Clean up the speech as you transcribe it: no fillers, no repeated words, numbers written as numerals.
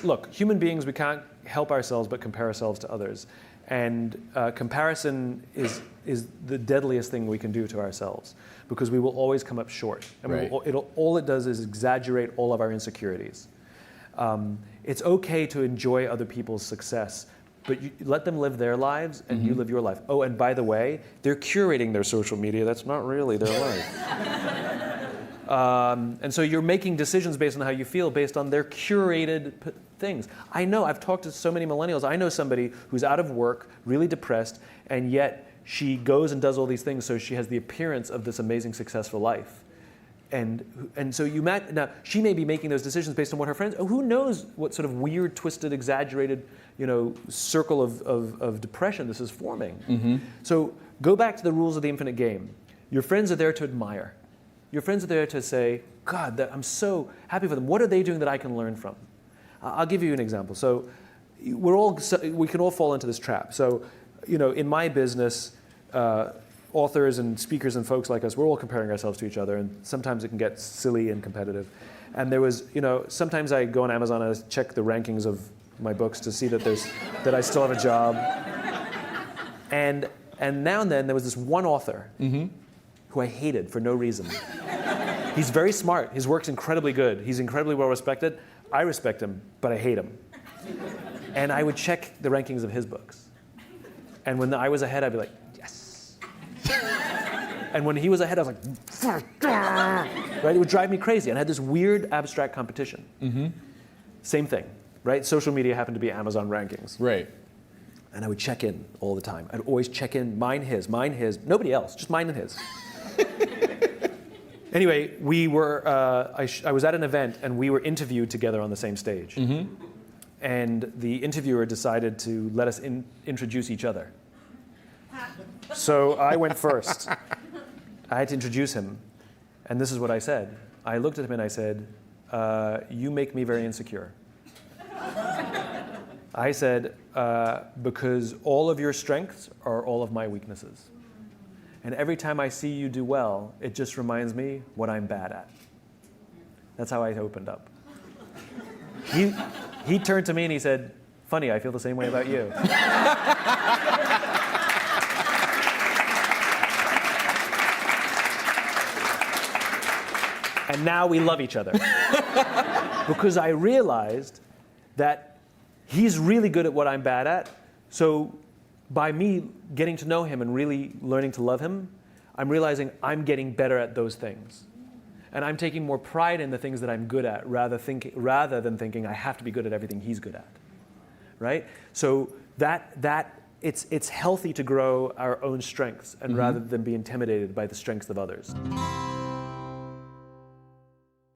look, human beings, we can't help ourselves but compare ourselves to others. And comparison is the deadliest thing we can do to ourselves, because we will always come up short. And Right. all it does is exaggerate all of our insecurities. It's okay to enjoy other people's success, but you let them live their lives and you live your life. Oh, and by the way, they're curating their social media. That's not really their life. And so you're making decisions based on how you feel, based on their curated things. I know, I've talked to so many millennials. I know somebody who's out of work, really depressed, and yet she goes and does all these things so she has the appearance of this amazing, successful life. And so now she may be making those decisions based on what her friends, who knows what sort of weird, twisted, exaggerated, circle of depression this is forming. So go back to the rules of the infinite game. Your friends are there to admire. Your friends are there to say, God, I'm so happy for them. What are they doing that I can learn from? I'll give you an example. So we can all fall into this trap. So, in my business, authors and speakers and folks like us, we're all comparing ourselves to each other, and sometimes it can get silly and competitive. And there was, sometimes I go on Amazon and I check the rankings of my books to see that I still have a job. And now and then there was this one author who I hated for no reason. He's very smart. His work's incredibly good. He's incredibly well respected. I respect him, but I hate him. And I would check the rankings of his books. And when I was ahead, I'd be like, yes. And when he was ahead, I was like, right? It would drive me crazy. And I had this weird abstract competition. Same thing, right? Social media happened to be Amazon rankings. Right. And I would check in all the time. I'd always check in, mine, his, nobody else, just mine and his. Anyway, we were, I was at an event and we were interviewed together on the same stage. And the interviewer decided to let us introduce each other. So I went first. I had to introduce him. And this is what I said. I looked at him and I said, you make me very insecure. I said, because all of your strengths are all of my weaknesses. And every time I see you do well, it just reminds me what I'm bad at. That's how I opened up. He turned to me and he said, funny, I feel the same way about you. And now we love each other. Because I realized that he's really good at what I'm bad at. So by me getting to know him and really learning to love him, I'm realizing I'm getting better at those things. And I'm taking more pride in the things that I'm good at rather than thinking I have to be good at everything he's good at, right? So it's healthy to grow our own strengths and rather than be intimidated by the strengths of others.